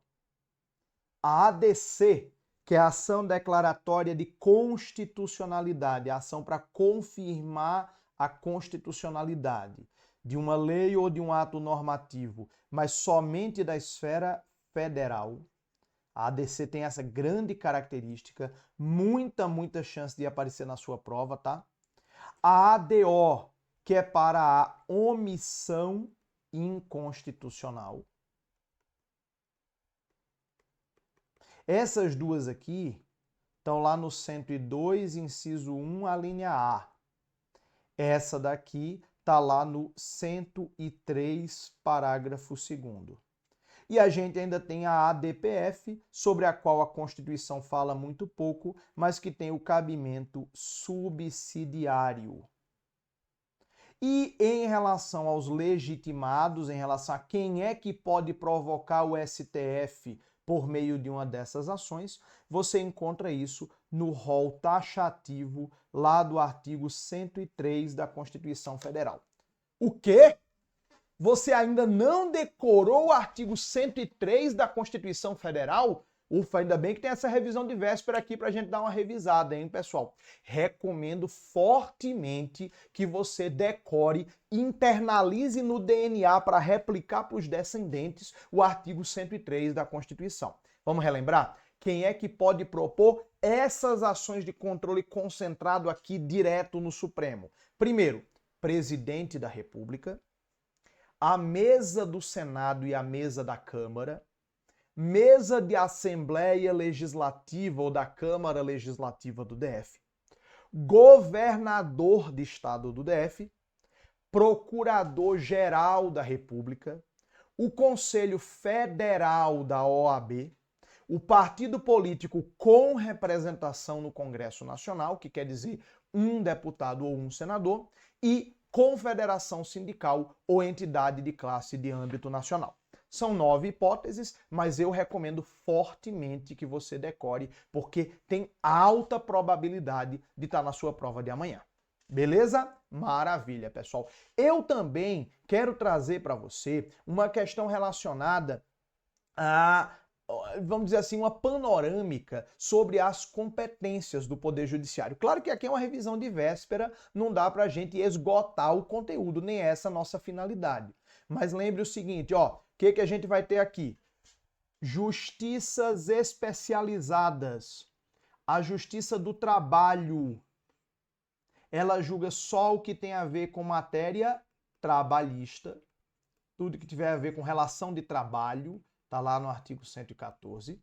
A ADC, que é a ação declaratória de constitucionalidade, a ação para confirmar a constitucionalidade de uma lei ou de um ato normativo, mas somente da esfera federal. A ADC tem essa grande característica, muita chance de aparecer na sua prova, tá? A ADO, que é para a omissão inconstitucional. Essas duas aqui estão lá no 102, inciso 1, a linha A. Essa daqui está lá no 103, parágrafo 2º. E a gente ainda tem a ADPF, sobre a qual a Constituição fala muito pouco, mas que tem o cabimento subsidiário. E em relação aos legitimados, em relação a quem é que pode provocar o STF por meio de uma dessas ações, você encontra isso no rol taxativo lá do artigo 103 da Constituição Federal. O quê? Você ainda não decorou o artigo 103 da Constituição Federal? Ufa, ainda bem que tem essa revisão de véspera aqui para a gente dar uma revisada, hein, pessoal? Recomendo fortemente que você decore, internalize no DNA para replicar para os descendentes o artigo 103 da Constituição. Vamos relembrar? Quem é que pode propor essas ações de controle concentrado aqui direto no Supremo? Primeiro, presidente da República, a mesa do Senado e a mesa da Câmara, mesa de Assembleia Legislativa ou da Câmara Legislativa do DF, governador de estado do DF, procurador-geral da República, o Conselho Federal da OAB, o partido político com representação no Congresso Nacional, que quer dizer um deputado ou um senador, e confederação sindical ou entidade de classe de âmbito nacional. São 9 hipóteses, mas eu recomendo fortemente que você decore, porque tem alta probabilidade de estar na sua prova de amanhã. Beleza? Maravilha, pessoal. Eu também quero trazer para você uma questão relacionada a, vamos dizer assim, uma panorâmica sobre as competências do Poder Judiciário. Claro que aqui é uma revisão de véspera, não dá para a gente esgotar o conteúdo, nem essa a nossa finalidade. Mas lembre o seguinte, ó, o que a gente vai ter aqui? Justiças especializadas. A Justiça do Trabalho. Ela julga só o que tem a ver com matéria trabalhista, tudo que tiver a ver com relação de trabalho, está lá no artigo 114.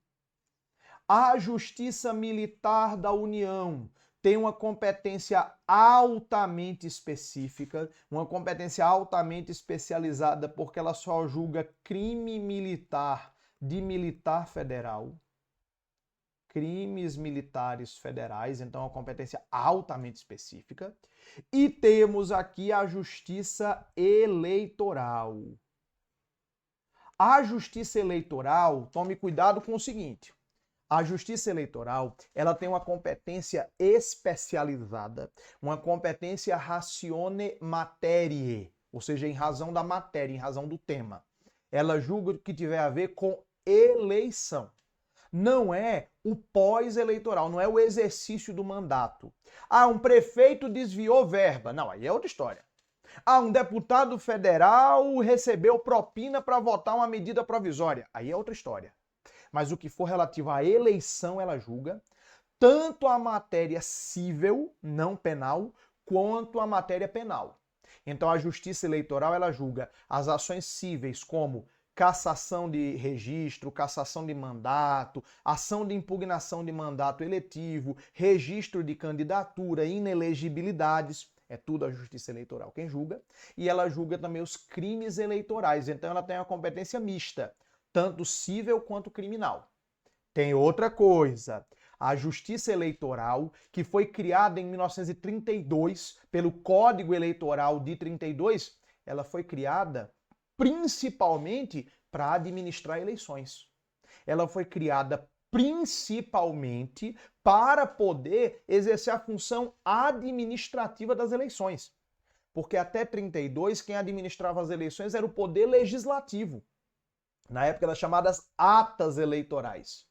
A Justiça Militar da União tem uma competência altamente específica, uma competência altamente especializada, porque ela só julga crime militar de militar federal, crimes militares federais, então é uma competência altamente específica. E temos aqui a Justiça Eleitoral. A Justiça Eleitoral, tome cuidado com o seguinte: a Justiça Eleitoral, ela tem uma competência especializada, uma competência ratione materiae, ou seja, em razão da matéria, em razão do tema. Ela julga o que tiver a ver com eleição. Não é o pós-eleitoral, não é o exercício do mandato. Ah, um prefeito desviou verba. Não, aí é outra história. Ah, um deputado federal recebeu propina para votar uma medida provisória. Aí é outra história. Mas o que for relativo à eleição, ela julga tanto a matéria civil, não penal, quanto a matéria penal. Então a Justiça Eleitoral, ela julga as ações cíveis como cassação de registro, cassação de mandato, ação de impugnação de mandato eletivo, registro de candidatura, inelegibilidades. É tudo a Justiça Eleitoral quem julga. E ela julga também os crimes eleitorais. Então ela tem uma competência mista, tanto civil quanto criminal. Tem outra coisa. A Justiça Eleitoral, que foi criada em 1932 pelo Código Eleitoral de 32, ela foi criada principalmente para administrar eleições. Ela foi criada principalmente para poder exercer a função administrativa das eleições. Porque até 32, quem administrava as eleições era o poder legislativo. Na época das chamadas atas eleitorais.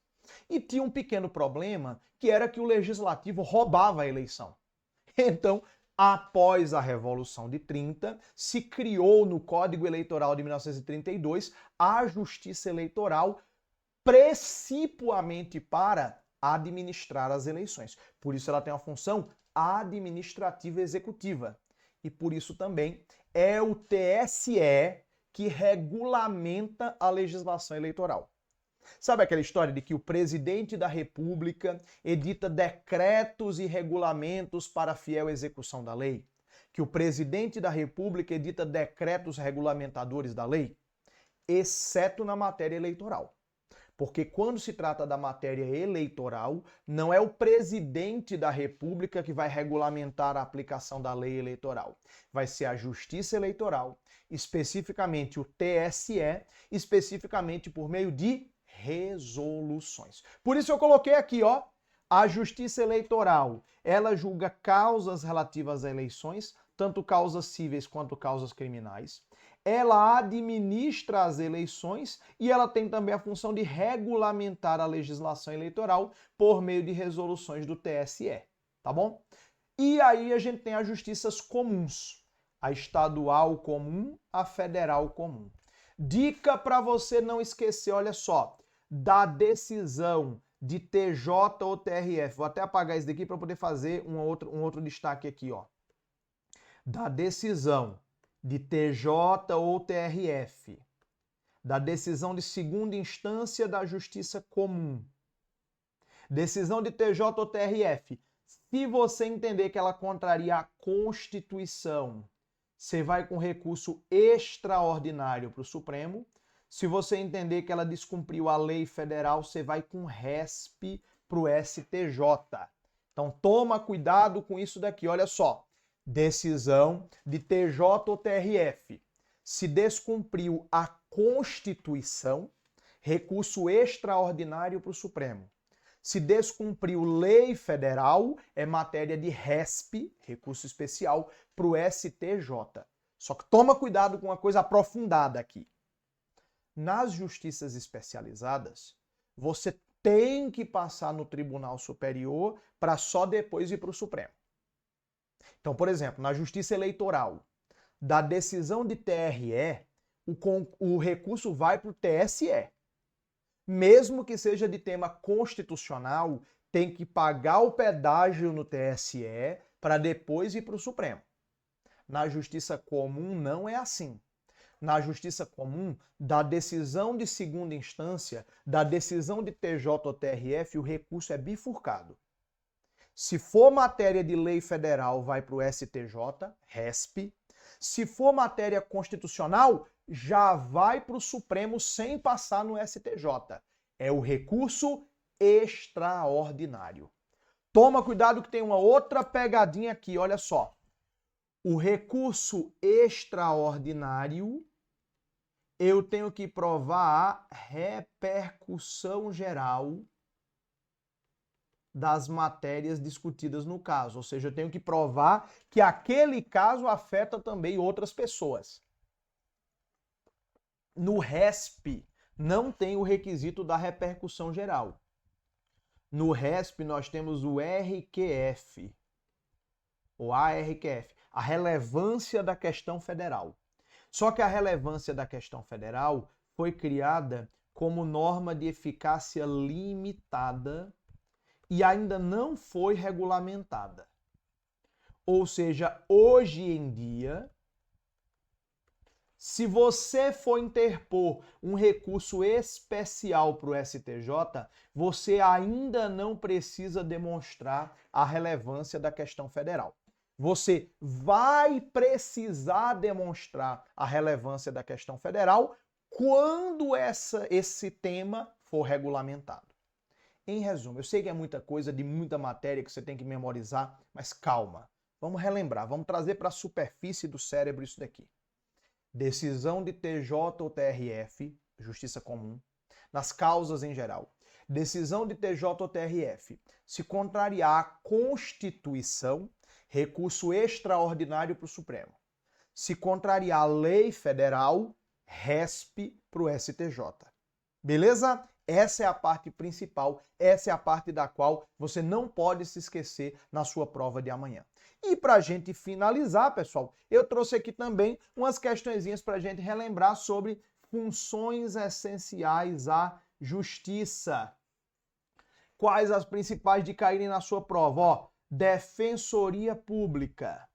E tinha um pequeno problema, que era que o legislativo roubava a eleição. Então, após a Revolução de 30, se criou no Código Eleitoral de 1932 a Justiça Eleitoral principalmente para administrar as eleições. Por isso ela tem uma função administrativa executiva. E por isso também é o TSE que regulamenta a legislação eleitoral. Sabe aquela história de que o presidente da República edita decretos e regulamentos para a fiel execução da lei? Que o presidente da República edita decretos regulamentadores da lei? Exceto na matéria eleitoral. Porque quando se trata da matéria eleitoral, não é o presidente da República que vai regulamentar a aplicação da lei eleitoral. Vai ser a Justiça Eleitoral, especificamente o TSE, especificamente por meio de resoluções. Por isso eu coloquei aqui, ó, a Justiça Eleitoral, ela julga causas relativas a eleições, tanto causas cíveis quanto causas criminais. Ela administra as eleições e ela tem também a função de regulamentar a legislação eleitoral por meio de resoluções do TSE, tá bom? E aí a gente tem as justiças comuns, a estadual comum, a federal comum. Dica para você não esquecer, olha só, da decisão de TJ ou TRF. Vou até apagar isso daqui para poder fazer um outro destaque aqui, ó. Da decisão de TJ ou TRF, da decisão de segunda instância da Justiça Comum, decisão de TJ ou TRF, se você entender que ela contraria a Constituição, você vai com recurso extraordinário para o Supremo. Se você entender que ela descumpriu a lei federal, você vai com RESP para o STJ. Então toma cuidado com isso daqui, olha só. Decisão de TJ ou TRF. Se descumpriu a Constituição, recurso extraordinário para o Supremo. Se descumpriu lei federal, é matéria de RESP, recurso especial, para o STJ. Só que toma cuidado com uma coisa aprofundada aqui. Nas justiças especializadas, você tem que passar no Tribunal Superior para só depois ir para o Supremo. Então, por exemplo, na Justiça Eleitoral, da decisão de TRE, o recurso vai para o TSE. Mesmo que seja de tema constitucional, tem que pagar o pedágio no TSE para depois ir para o Supremo. Na Justiça Comum não é assim. na justiça comum, da decisão de segunda instância, da decisão de TJ ou TRF, o recurso é bifurcado. Se for matéria de lei federal, vai para o STJ, RESP. Se for matéria constitucional, já vai para o Supremo sem passar no STJ. É o recurso extraordinário. Toma cuidado que tem uma outra pegadinha aqui, olha só. O recurso extraordinário, eu tenho que provar a repercussão geral das matérias discutidas no caso. Ou seja, eu tenho que provar que aquele caso afeta também outras pessoas. No RESP, não tem o requisito da repercussão geral. No RESP, nós temos o RQF, ou ARQF, a relevância da questão federal. Só que a relevância da questão federal foi criada como norma de eficácia limitada e ainda não foi regulamentada. Ou seja, hoje em dia, se você for interpor um recurso especial para o STJ, você ainda não precisa demonstrar a relevância da questão federal. Você vai precisar demonstrar a relevância da questão federal quando esse tema for regulamentado. Em resumo, eu sei que é muita coisa, de muita matéria que você tem que memorizar, mas calma. Vamos relembrar, vamos trazer para a superfície do cérebro isso daqui. Decisão de TJ ou TRF, Justiça Comum, nas causas em geral. Decisão de TJ ou TRF, se contrariar a Constituição, recurso extraordinário para o Supremo. Se contrariar a lei federal, RESP para o STJ. Beleza? Essa é a parte principal, essa é a parte da qual você não pode se esquecer na sua prova de amanhã. E para a gente finalizar, pessoal, eu trouxe aqui também umas questõezinhas para a gente relembrar sobre funções essenciais à justiça. Quais as principais de caírem na sua prova? Ó, Defensoria Pública.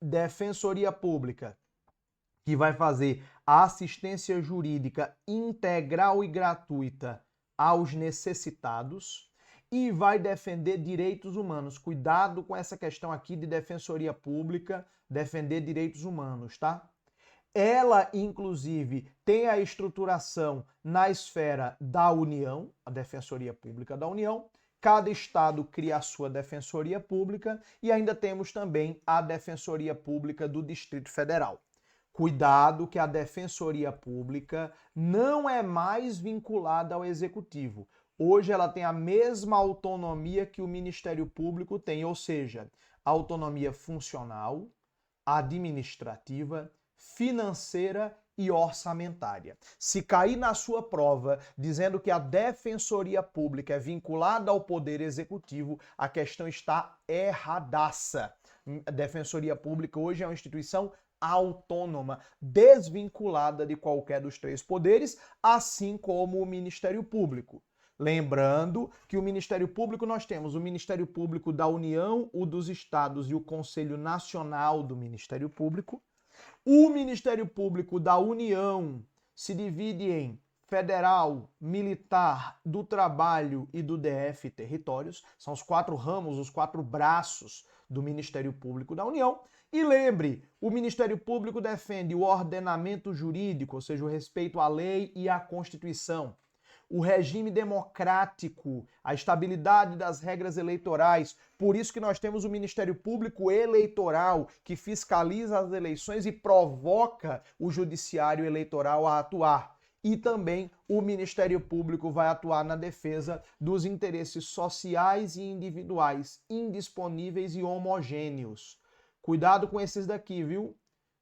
Defensoria Pública, que vai fazer a assistência jurídica integral e gratuita aos necessitados e vai defender direitos humanos. Cuidado com essa questão aqui de defensoria pública, defender direitos humanos, tá? Ela, inclusive, tem a estruturação na esfera da União, a Defensoria Pública da União. Cada estado cria a sua defensoria pública e ainda temos também a Defensoria Pública do Distrito Federal. Cuidado que a Defensoria Pública não é mais vinculada ao Executivo. Hoje ela tem a mesma autonomia que o Ministério Público tem, ou seja, autonomia funcional, administrativa, financeira e orçamentária. Se cair na sua prova dizendo que a Defensoria Pública é vinculada ao Poder Executivo, a questão está erradaça. A Defensoria Pública hoje é uma instituição autônoma, desvinculada de qualquer dos três poderes, assim como o Ministério Público. Lembrando que o Ministério Público nós temos o Ministério Público da União, o dos Estados e o Conselho Nacional do Ministério Público. O Ministério Público da União se divide em Federal, Militar, do Trabalho e do DF Territórios. São os 4 ramos, os 4 braços do Ministério Público da União. E lembre, o Ministério Público defende o ordenamento jurídico, ou seja, o respeito à lei e à Constituição, o regime democrático, a estabilidade das regras eleitorais. Por isso que nós temos o Ministério Público Eleitoral, que fiscaliza as eleições e provoca o Judiciário Eleitoral a atuar. E também o Ministério Público vai atuar na defesa dos interesses sociais e individuais, indisponíveis e homogêneos. Cuidado com esses daqui, viu?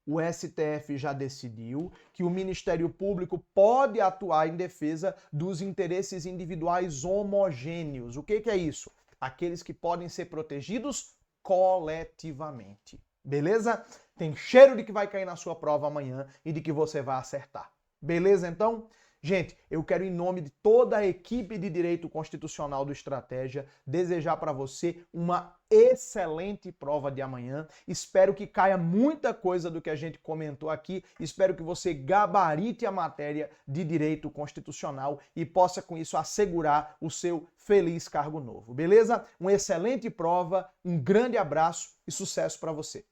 O STF já decidiu que o Ministério Público pode atuar em defesa dos interesses individuais homogêneos. O que é isso? Aqueles que podem ser protegidos coletivamente. Beleza? Tem cheiro de que vai cair na sua prova amanhã e de que você vai acertar. Beleza, então? Gente, eu quero, em nome de toda a equipe de Direito Constitucional do Estratégia, desejar para você uma excelente prova de amanhã. Espero que caia muita coisa do que a gente comentou aqui. Espero que você gabarite a matéria de Direito Constitucional e possa, com isso, assegurar o seu feliz cargo novo. Beleza? Uma excelente prova, um grande abraço e sucesso para você.